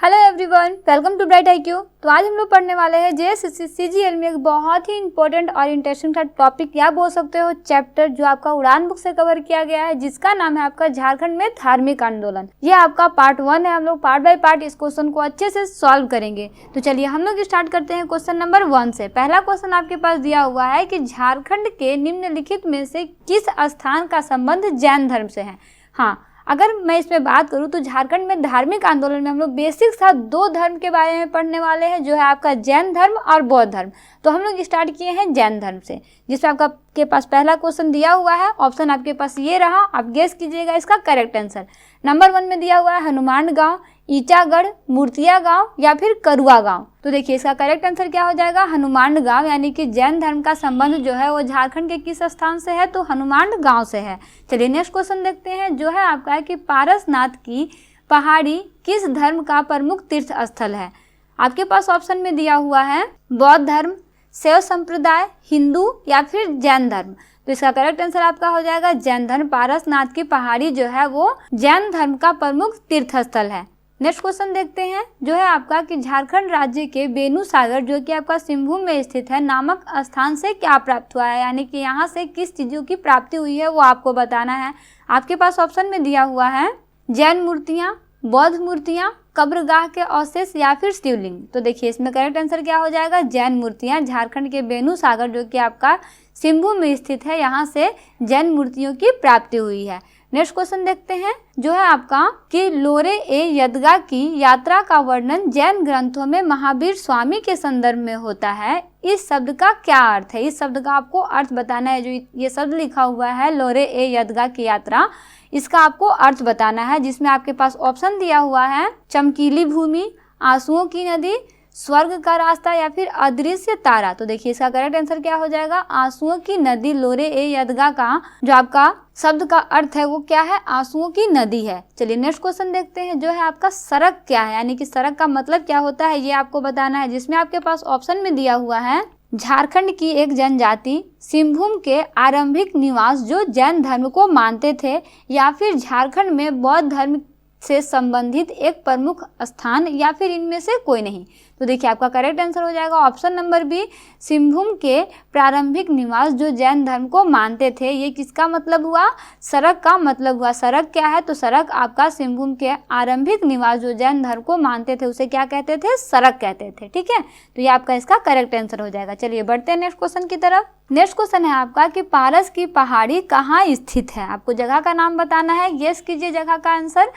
Hello everyone, welcome to bright IQ। तो आज हम लोग पढ़ने वाले हैं JSSC CGL में एक बहुत ही इंपॉर्टेंट और इंटरेस्टिंग सा टॉपिक या बोल सकते हो चैप्टर जो आपका उड़ान बुक से कवर किया गया है, जिसका नाम है आपका झारखंड में धार्मिक आंदोलन। ये आपका पार्ट 1 है। हम लोग पार्ट बाय पार्ट इस क्वेश्चन को अच्छे से सॉल्व करेंगे। तो चलिए हम लोग स्टार्ट करते हैं क्वेश्चन नंबर 1 से। पहला क्वेश्चन आपके पास दिया हुआ है कि झारखंड के निम्नलिखित में से किस स्थान का संबंध जैन धर्म से है। हाँ, अगर मैं इसमें बात करूं तो झारखंड में धार्मिक आंदोलन में हम लोग बेसिक साथ दो धर्म के बारे में पढ़ने वाले हैं, जो है आपका जैन धर्म और बौद्ध धर्म। तो हम लोग स्टार्ट किए हैं जैन धर्म से, जिसमें आपके पास पहला क्वेश्चन दिया हुआ है। ऑप्शन आपके पास ये रहा, आप गेस कीजिएगा इसका करेक्ट आंसर। नंबर 1 में दिया हुआ है हनुमान गांव, ईचागढ़, मूर्तिया गांव या फिर करुआ गांव। तो देखिए इसका करेक्ट आंसर क्या हो जाएगा, हनुमान गांव। यानी कि जैन धर्म का संबंध जो है वो झारखंड के किस स्थान से है, तो हनुमान गांव से है। चलिए नेक्स्ट क्वेश्चन देखते हैं, जो है आपका है कि पारसनाथ की पहाड़ी किस धर्म का प्रमुख तीर्थ स्थल है। आपके पास ऑप्शन में दिया हुआ है बौद्ध धर्म, शैव संप्रदाय, हिंदू या फिर जैन धर्म। तो इसका करेक्ट आंसर आपका हो जाएगा जैन धर्म। पारसनाथ की पहाड़ी जो है वो जैन धर्म का प्रमुख तीर्थ स्थल है। नेक्स्ट क्वेश्चन देखते हैं, जो है आपका कि झारखंड राज्य के बेनूसागर जो कि आपका सिंहभूम में स्थित है नामक स्थान से क्या प्राप्त हुआ है। यानी कि यहाँ से किस चीजों की प्राप्ति हुई है वो आपको बताना है। आपके पास ऑप्शन में दिया हुआ है जैन मूर्तियाँ, बौद्ध मूर्तियाँ, कब्रगाह के अवशेष या फिर शिवलिंग। तो देखिए इसमें करेक्ट आंसर क्या हो जाएगा, जैन मूर्तियाँ। झारखंड के बेनूसागर जो कि आपका सिंहभूम में स्थित है, यहाँ से जैन मूर्तियों की प्राप्ति हुई है। नेक्स्ट क्वेश्चन देखते हैं, जो है आपका कि लोरे ए यदगा की यात्रा का वर्णन जैन ग्रंथों में महावीर स्वामी के संदर्भ में होता है। इस शब्द का क्या अर्थ है। इस शब्द का आपको अर्थ बताना है। जो ये शब्द लिखा हुआ है लोरे ए यदगा की यात्रा, इसका आपको अर्थ बताना है, जिसमें आपके पास ऑप्शन दिया हुआ है चमकीली भूमि, आंसुओं की नदी, स्वर्ग का रास्ता या फिर अदृश्य तारा। तो देखिए इसका करेक्ट आंसर क्या हो जाएगा, आंसुओं की नदी। लोरे ए यदगा का जो आपका शब्द का अर्थ है वो क्या है, आंसुओं की नदी है। चलिए नेक्स्ट क्वेश्चन देखते हैं, जो है आपका सड़क क्या है। यानी कि सड़क का मतलब क्या होता है ये आपको बताना है, जिसमें आपके पास ऑप्शन में दिया हुआ है झारखंड की एक जनजाति सिंहभूम के आरंभिक निवास जो जैन धर्म को मानते थे, या फिर झारखंड में बौद्ध धर्म से संबंधित एक प्रमुख स्थान, या फिर इनमें से कोई नहीं। तो देखिए आपका करेक्ट आंसर हो जाएगा ऑप्शन नंबर बी, सिंहभूम के प्रारंभिक निवास जो जैन धर्म को मानते थे। ये किसका मतलब हुआ, सड़क का मतलब हुआ। सड़क क्या है, तो सड़क आपका सिंहभूम के आरंभिक निवास जो जैन धर्म को मानते थे उसे क्या कहते थे, सड़क कहते थे। ठीक है, तो ये आपका इसका करेक्ट आंसर हो जाएगा। चलिए बढ़ते हैं नेक्स्ट क्वेश्चन की तरफ। नेक्स्ट क्वेश्चन है आपका कि पारस की पहाड़ी कहाँ स्थित है। आपको जगह का नाम बताना है, गेस कीजिए जगह का आंसर।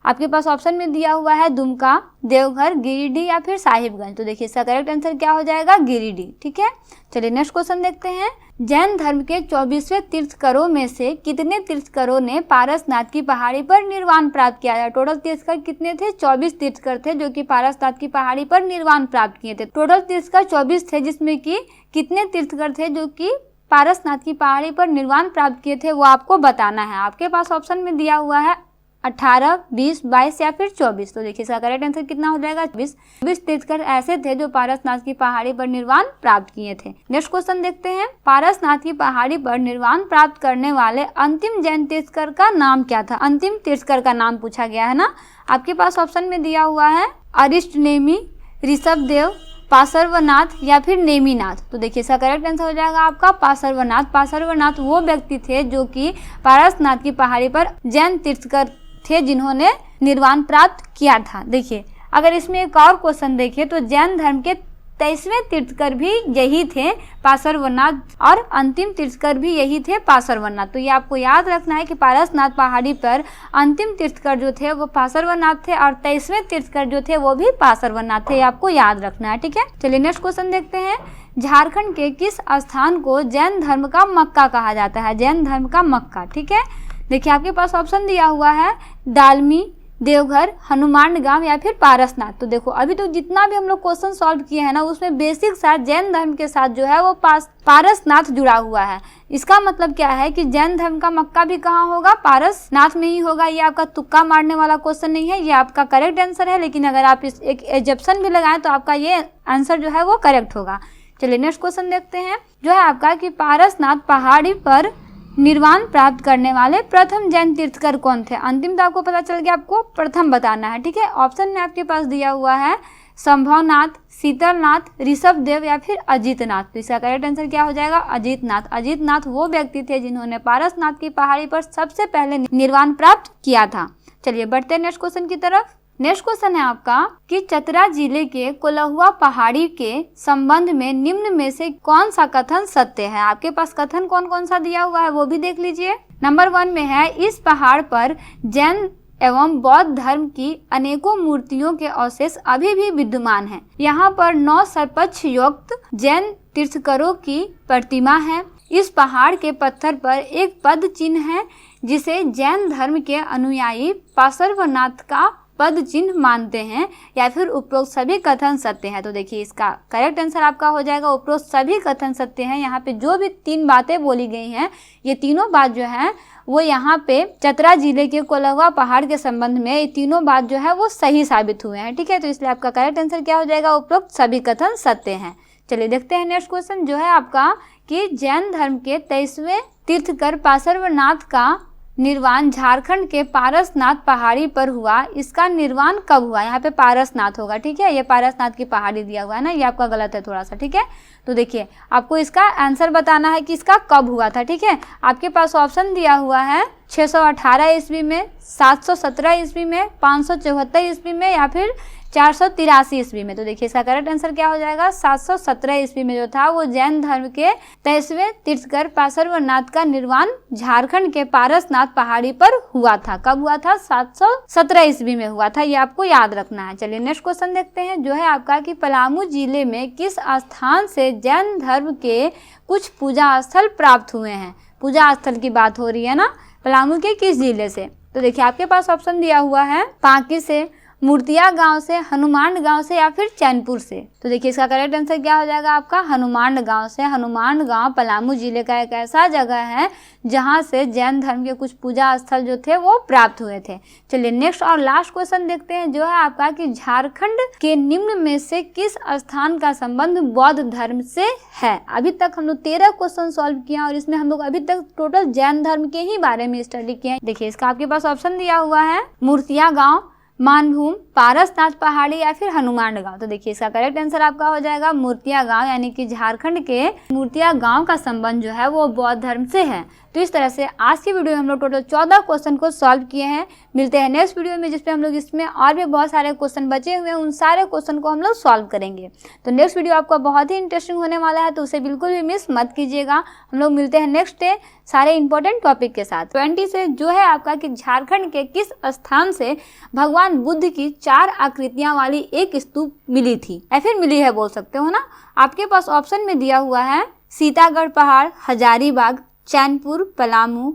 आपके पास ऑप्शन में दिया हुआ है दुमका, देवघर, गिरिडीह या फिर साहिबगंज। तो देखिए इसका करेक्ट आंसर क्या हो जाएगा, गिरिडीह। ठीक है, चलिए नेक्स्ट क्वेश्चन देखते हैं। जैन धर्म के 24वें तीर्थकरों में से कितने तीर्थकरों ने पारसनाथ की पहाड़ी पर निर्वाण प्राप्त किया है। टोटल तीर्थकर कितने थे, 24 तीर्थकर थे जो कि पारसनाथ की पहाड़ी पर निर्वाण प्राप्त किए थे। टोटल तीर्थकर 24 थे, जिसमें कि कितने तीर्थकर थे जो कि पारसनाथ की पहाड़ी पर निर्वाण प्राप्त किए थे वो आपको बताना है। आपके पास ऑप्शन में दिया हुआ है 18, 20, 22 या फिर 24। तो देखिए इसका करेक्ट आंसर कितना हो जाएगा, 20 तीर्थकर ऐसे थे जो पारसनाथ की पहाड़ी पर निर्वाण प्राप्त किए थे। नेक्स्ट क्वेश्चन देखते हैं, पारसनाथ की पहाड़ी पर निर्वाण प्राप्त करने वाले अंतिम जैन तीर्थकर का नाम क्या था। अंतिम तीर्थकर का नाम पूछा गया है ना। आपके पास ऑप्शन में दिया हुआ है अरिष्टनेमी, ऋषभदेव, पार्श्वनाथ या फिर नेमीनाथ। तो देखिए इसका करेक्ट आंसर हो जाएगा आपका पार्श्वनाथ। पार्श्वनाथ वो व्यक्ति थे जो कि पारसनाथ की पहाड़ी पर जैन तीर्थकर थे जिन्होंने निर्वाण प्राप्त किया था। देखिए अगर इसमें एक और क्वेश्चन देखिए तो जैन धर्म के 23वें तीर्थकर भी यही थे पार्श्वनाथ, और अंतिम तीर्थकर भी यही थे पार्श्वनाथ। तो ये आपको याद रखना है कि पारसनाथ पहाड़ी पर अंतिम तीर्थकर जो थे वो पार्श्वनाथ थे, और 23वें तीर्थकर जो थे वो भी पार्श्वनाथ थे। ये आपको याद रखना है। ठीक है, चलिए नेक्स्ट क्वेश्चन देखते हैं। झारखंड के किस स्थान को जैन धर्म का मक्का कहा जाता है। जैन धर्म का मक्का। ठीक है, देखिए आपके पास ऑप्शन दिया हुआ है दालमी, देवघर, हनुमान गांव या फिर पारसनाथ। तो देखो अभी तो जितना भी हम लोग क्वेश्चन सॉल्व किए हैं ना, उसमें बेसिक साथ जैन धर्म के साथ जो है वो पारसनाथ जुड़ा हुआ है। इसका मतलब क्या है कि जैन धर्म का मक्का भी कहाँ होगा, पारसनाथ में ही होगा। ये आपका तुक्का मारने वाला क्वेश्चन नहीं है, ये आपका करेक्ट आंसर है। लेकिन अगर आप इस एक एजप्शन भी लगाएं तो आपका ये आंसर जो है वो करेक्ट होगा। चलिए नेक्स्ट क्वेश्चन देखते हैं, जो है आपका कि पारसनाथ पहाड़ी पर निर्वाण प्राप्त करने वाले प्रथम जैन तीर्थकर कौन थे? अंतिम तो आपको पता चल गया, आपको प्रथम बताना है, ठीक है। ऑप्शन में आपके पास दिया हुआ है संभवनाथ, शीतलनाथ, ऋषभदेव या फिर अजीतनाथ। तो इसका करेक्ट आंसर क्या हो जाएगा? अजीतनाथ। अजीतनाथ वो व्यक्ति थे जिन्होंने पारसनाथ की पहाड़ी पर सबसे पहले निर्वाण प्राप्त किया था। चलिए बढ़ते हैं नेक्स्ट क्वेश्चन की तरफ। नेक्स्ट क्वेश्चन है आपका कि चतरा जिले के कोल्हुआ पहाड़ी के संबंध में निम्न में से कौन सा कथन सत्य है? आपके पास कथन कौन कौन सा दिया हुआ है वो भी देख लीजिए। नंबर 1 में है, इस पहाड़ पर जैन एवं बौद्ध धर्म की अनेकों मूर्तियों के अवशेष अभी भी विद्यमान हैं। यहाँ पर 9 सर्पक्ष युक्त जैन तीर्थंकरों की प्रतिमा है। इस पहाड़ के पत्थर पर एक पद चिन्ह है जिसे जैन धर्म के अनुयायी पार्श्वनाथ का पद चिन्ह मानते हैं, या फिर उपरोक्त सभी कथन सत्य हैं। तो देखिए इसका करेक्ट आंसर आपका हो जाएगा उपरोक्त सभी कथन सत्य हैं। यहाँ पे जो भी 3 बातें बोली गई हैं, ये तीनों बात जो है वो यहाँ पे चतरा जिले के कोल्हुआ पहाड़ के संबंध में ये तीनों बात जो है वो सही साबित हुए हैं, ठीक है। तो इसलिए आपका करेक्ट आंसर क्या हो जाएगा? उपरोक्त सभी कथन सत्य हैं। चलिए देखते हैं नेक्स्ट क्वेश्चन जो है आपका कि जैन धर्म के 23वें तीर्थंकर पार्श्वनाथ का निर्वाण झारखंड के पारसनाथ पहाड़ी पर हुआ। इसका निर्वाण कब हुआ? यहाँ पे पारसनाथ होगा, ठीक है। ये पारसनाथ की पहाड़ी दिया हुआ है ना, ये आपका गलत है थोड़ा सा, ठीक है। तो देखिए आपको इसका आंसर बताना है कि इसका कब हुआ था, ठीक है। आपके पास ऑप्शन दिया हुआ है 618 ईस्वी में, 717 ईस्वी में, 574 ईस्वी में या फिर 483 ईस्वी में। तो देखिए इसका करेक्ट आंसर क्या हो जाएगा? 717 ईस्वी में जो था वो जैन धर्म के 23वें तीर्थंकर पार्श्वनाथ का निर्वाण झारखंड के पारसनाथ पहाड़ी पर हुआ था। कब हुआ था? 717 ईस्वी में हुआ था, ये आपको याद रखना है। चलिए नेक्स्ट क्वेश्चन देखते हैं जो है आपका कि पलामू जिले में किस स्थान से जैन धर्म के कुछ पूजा स्थल प्राप्त हुए हैं? पूजा स्थल की बात हो रही है ना, पलामू के किस जिले से? तो देखिए आपके पास ऑप्शन दिया हुआ है पांकी से, मूर्तिया गांव से, हनुमान गांव से या फिर चैनपुर से। तो देखिए इसका करेक्ट आंसर क्या हो जाएगा आपका? हनुमान गांव से। हनुमान गांव पलामू जिले का एक ऐसा जगह है जहां से जैन धर्म के कुछ पूजा स्थल जो थे वो प्राप्त हुए थे। चलिए नेक्स्ट और लास्ट क्वेश्चन देखते हैं जो है आपका कि झारखंड के निम्न में से किस स्थान का संबंध बौद्ध धर्म से है? अभी तक हम लोग 13 क्वेश्चन सॉल्व किया और इसमें हम लोग अभी तक टोटल जैन धर्म के ही बारे में स्टडी किए। देखिए इसका आपके पास ऑप्शन दिया हुआ है मूर्तिया गाँव, मानभूम, पारसनाथ पहाड़ी या फिर हनुमान गांव। तो देखिए इसका करेक्ट आंसर आपका हो जाएगा मूर्तिया गांव, यानी कि झारखंड के मूर्तिया गांव का संबंध जो है वो बौद्ध धर्म से है। तो इस तरह से आज की वीडियो में हम लोग टोटल 14 क्वेश्चन को सॉल्व किए हैं। मिलते हैं नेक्स्ट वीडियो में जिसमें हम लोग इसमें और भी बहुत सारे क्वेश्चन बचे हुए हैं, उन सारे क्वेश्चन को हम लोग सॉल्व करेंगे। तो नेक्स्ट वीडियो आपका बहुत ही इंटरेस्टिंग होने वाला है, तो उसे बिल्कुल भी मिस मत कीजिएगा। हम लोग मिलते हैं नेक्स्ट डे सारे इंपॉर्टेंट टॉपिक के साथ। 20 से जो है आपका कि झारखंड के किस स्थान से भगवान बुद्ध की 4 आकृतियां वाली एक स्तूप मिली थी, या फिर मिली है बोल सकते हो ना। आपके पास ऑप्शन में दिया हुआ है सीतागढ़ पहाड़, हजारीबाग, चैनपुर, पलामू,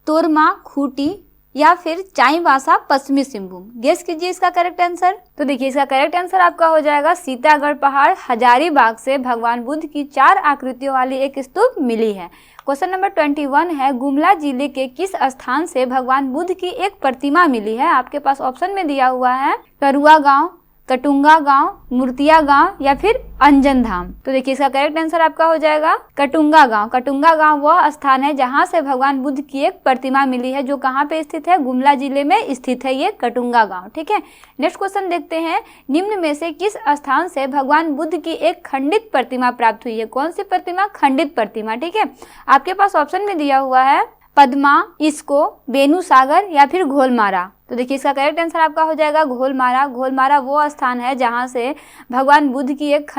तोरमा, खूंटी या फिर चाईबासा, पश्चिमी सिंहभूम। गेस कीजिए इसका करेक्ट आंसर। तो देखिए इसका करेक्ट आंसर आपका हो जाएगा सीतागढ़ पहाड़, हजारीबाग से भगवान बुद्ध की 4 आकृतियों वाली एक स्तूप मिली है। क्वेश्चन नंबर 21 है गुमला जिले के किस स्थान से भगवान बुद्ध की एक प्रतिमा मिली है? आपके पास ऑप्शन में दिया हुआ है करुआ गांव, कटुंगा गांव, मूर्तिया गांव या फिर अंजन धाम। तो देखिए इसका करेक्ट आंसर आपका हो जाएगा कटुंगा गांव। कटुंगा गांव वह स्थान है जहां से भगवान बुद्ध की एक प्रतिमा मिली है, जो कहां पे स्थित है? गुमला जिले में स्थित है ये कटुंगा गांव, ठीक है। नेक्स्ट क्वेश्चन देखते हैं निम्न में से किस स्थान से भगवान बुद्ध की एक खंडित प्रतिमा प्राप्त हुई है? कौन सी प्रतिमा? खंडित प्रतिमा, ठीक है। आपके पास ऑप्शन में दिया हुआ है पद्मा, इसको, बेनूसागर या फिर घोलमारा। तो देखिए इसका करेक्ट आंसर आपका हो जाएगा घोलमारा। घोलमारा वो स्थान है जहां से भगवान बुद्ध की एक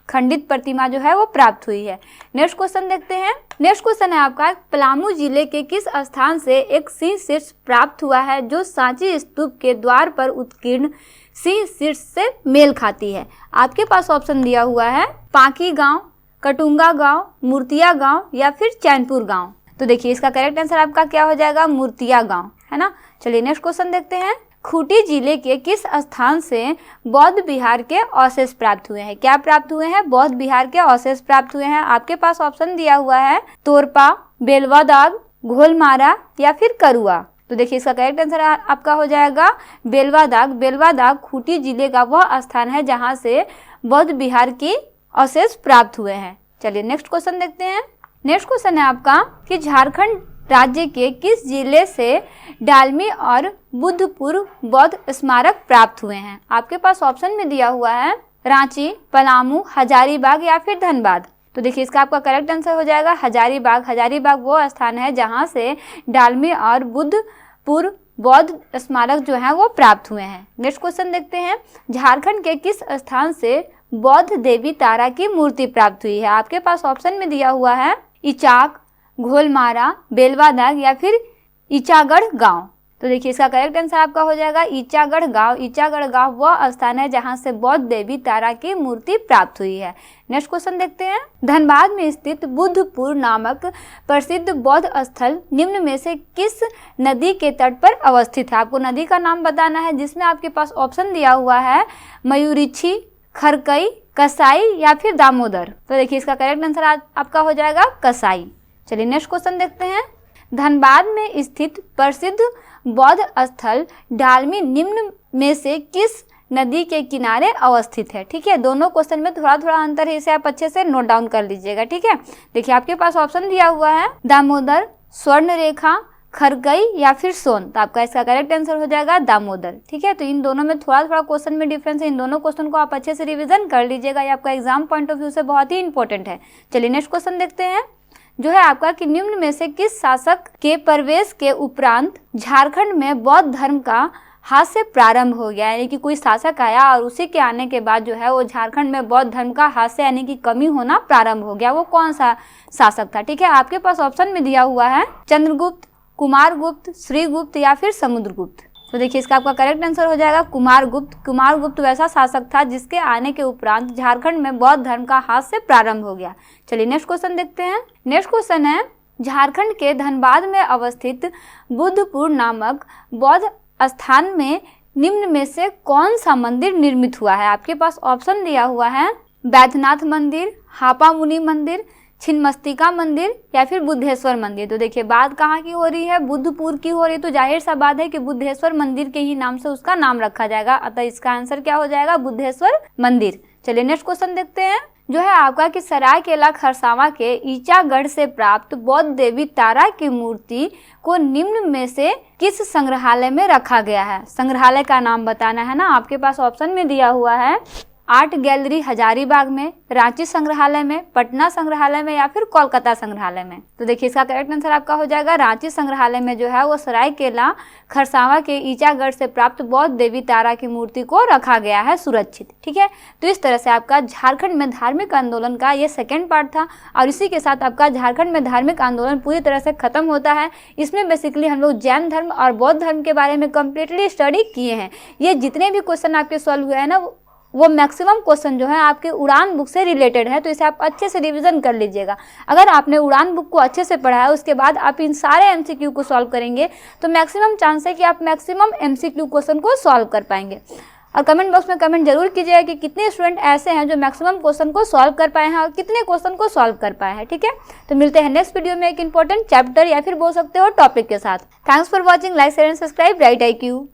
खंडित प्रतिमा जो है वो प्राप्त हुई है। नेक्स्ट क्वेश्चन देखते हैं। नेक्स्ट क्वेश्चन है आपका पलामू जिले के किस स्थान से एक सिंह शीर्ष प्राप्त हुआ है जो सांची स्तूप के द्वार पर उत्कीर्ण सिंह शीर्ष से मेल खाती है? आपके पास ऑप्शन दिया हुआ है पांकी गांव, कटुंगा गांव, मूर्तिया गांव या फिर चैनपुर गांव। तो देखिए इसका करेक्ट आंसर आपका क्या हो जाएगा? मूर्तिया गांव, है ना। चलिए नेक्स्ट क्वेश्चन देखते हैं। खूंटी जिले के किस स्थान से बौद्ध विहार के अवशेष प्राप्त हुए हैं? क्या प्राप्त हुए हैं? बौद्ध विहार के अवशेष प्राप्त हुए हैं। आपके पास ऑप्शन दिया हुआ है तोरपा, बेलवादाग, घोलमारा या फिर करुआ। तो देखिए इसका करेक्ट आंसर आपका हो जाएगा बेलवादाग। बेलवादाग खूंटी जिले का वह स्थान है जहां से बौद्ध विहार के अवशेष प्राप्त हुए हैं। चलिए नेक्स्ट क्वेश्चन देखते हैं। नेक्स्ट क्वेश्चन है आपका कि झारखंड राज्य के किस जिले से डालमी और बुद्धपुर बौद्ध स्मारक प्राप्त हुए हैं? आपके पास ऑप्शन में दिया हुआ है रांची, पलामू, हजारीबाग या फिर धनबाद। तो देखिए इसका आपका करेक्ट आंसर हो जाएगा हजारीबाग। हजारीबाग वो स्थान है जहां से डालमी और बुद्धपुर बौद्ध स्मारक जो है वो प्राप्त हुए हैं। नेक्स्ट क्वेश्चन देखते हैं, झारखंड के किस स्थान से बौद्ध देवी तारा की मूर्ति प्राप्त हुई है? आपके पास ऑप्शन में दिया हुआ है इचाक, घोलमारा, बेलवादाग या फिर ईचागढ़ गांव। तो देखिए इसका करेक्ट आंसर आपका हो जाएगा ईचागढ़ गांव। ईचागढ़ गांव वह स्थान है जहां से बौद्ध देवी तारा की मूर्ति प्राप्त हुई है। नेक्स्ट क्वेश्चन देखते हैं, धनबाद में स्थित बुद्धपुर नामक प्रसिद्ध बौद्ध स्थल निम्न में से किस नदी के तट पर अवस्थित है? आपको नदी का नाम बताना है, जिसमें आपके पास ऑप्शन दिया हुआ है मयूरिछी, खरकई, कसाई या फिर दामोदर। तो देखिए इसका करेक्ट आंसर आपका हो जाएगा कसाई। चलिए नेक्स्ट क्वेश्चन देखते हैं, धनबाद में स्थित प्रसिद्ध बौद्ध स्थल डालमी निम्न में से किस नदी के किनारे अवस्थित है? ठीक है, दोनों क्वेश्चन में थोड़ा थोड़ा अंतर है, इसे आप अच्छे से नोट डाउन कर लीजिएगा। ठीक है, देखिए आपके पास ऑप्शन दिया हुआ है दामोदर, स्वर्णरेखा, खरकई या फिर सोन। तो आपका इसका करेक्ट आंसर हो जाएगा दामोदर। ठीक है, तो इन दोनों में थोड़ा थोड़ा क्वेश्चन में डिफरेंस है, इन दोनों क्वेश्चन को आप अच्छे से रिवीजन कर लीजिएगा, ये आपका एग्जाम पॉइंट ऑफ व्यू से बहुत ही इंपॉर्टेंट है। चलिए नेक्स्ट क्वेश्चन देखते हैं, जो है आपका कि निम्न में से किस शासक के प्रवेश के उपरांत झारखंड में बौद्ध धर्म का हास्य प्रारंभ हो गया? यानी कि कोई शासक आया और उसी के आने के बाद जो है वो झारखंड में बौद्ध धर्म का हास्य यानी कि कमी होना प्रारंभ हो गया। वो कौन सा शासक था? ठीक है, आपके पास ऑप्शन में दिया हुआ है चंद्रगुप्त, कुमारगुप्त, श्रीगुप्त या फिर समुद्रगुप्त। तो देखिए इसका आपका करेक्ट आंसर हो जाएगा कुमारगुप्त। कुमारगुप्त वैसा शासक था जिसके आने के उपरांत झारखंड में बौद्ध धर्म का हास्य प्रारंभ हो गया। चलिए नेक्स्ट क्वेश्चन देखते हैं, नेक्स्ट क्वेश्चन है, झारखंड के धनबाद में अवस्थित बुद्धपुर नामक बौद्ध स्थान में निम्न में से कौन सा मंदिर निर्मित हुआ है? आपके पास ऑप्शन दिया हुआ है बैद्यनाथ मंदिर, हापामुनि मंदिर, छिन्नमस्तिका मंदिर या फिर बुद्धेश्वर मंदिर। तो देखिए बात कहाँ की हो रही है? बुद्धपुर की हो रही है, तो जाहिर सा बात है कि बुद्धेश्वर मंदिर के ही नाम से उसका नाम रखा जाएगा, अतः इसका आंसर क्या हो जाएगा? बुद्धेश्वर मंदिर। चलिए नेक्स्ट क्वेश्चन देखते हैं, जो है आपका कि सरायकेला खरसावां के ईचागढ़ से प्राप्त बौद्ध देवी तारा की मूर्ति को निम्न में से किस संग्रहालय में रखा गया है? संग्रहालय का नाम बताना है ना। आपके पास ऑप्शन में दिया हुआ है आर्ट गैलरी हजारीबाग में, रांची संग्रहालय में, पटना संग्रहालय में या फिर कोलकाता संग्रहालय में। तो देखिए इसका करेक्ट आंसर आपका हो जाएगा रांची संग्रहालय में जो है वो सरायकेला खरसावां के ईचागढ़ से प्राप्त बौद्ध देवी तारा की मूर्ति को रखा गया है सुरक्षित। ठीक है, तो इस तरह से आपका झारखंड में धार्मिक आंदोलन का ये सेकेंड पार्ट था और इसी के साथ आपका झारखंड में धार्मिक आंदोलन पूरी तरह से खत्म होता है। इसमें बेसिकली हम लोग जैन धर्म और बौद्ध धर्म के बारे में कम्प्लीटली स्टडी किए हैं। ये जितने भी क्वेश्चन आपके सॉल्व हुए हैं ना वो मैक्सिमम क्वेश्चन जो है आपके उड़ान बुक से रिलेटेड है, तो इसे आप अच्छे से रिवीजन कर लीजिएगा। अगर आपने उड़ान बुक को अच्छे से पढ़ा है उसके बाद आप इन सारे एमसीक्यू को सॉल्व करेंगे तो मैक्सिमम चांस है कि आप मैक्सिमम एमसीक्यू क्वेश्चन को सॉल्व कर पाएंगे। और कमेंट बॉक्स में कमेंट जरूर कीजिएगा कि कितने स्टूडेंट ऐसे हैं जो मैक्सिमम क्वेश्चन को सॉल्व कर पाए हैं और कितने क्वेश्चन को सॉल्व कर पाए हैं। ठीक है, तो मिलते हैं नेक्स्ट वीडियो में एक इंपॉर्टेंट चैप्टर या फिर बोल सकते हो टॉपिक के साथ। Thanks for watching, like share and subscribe right IQ।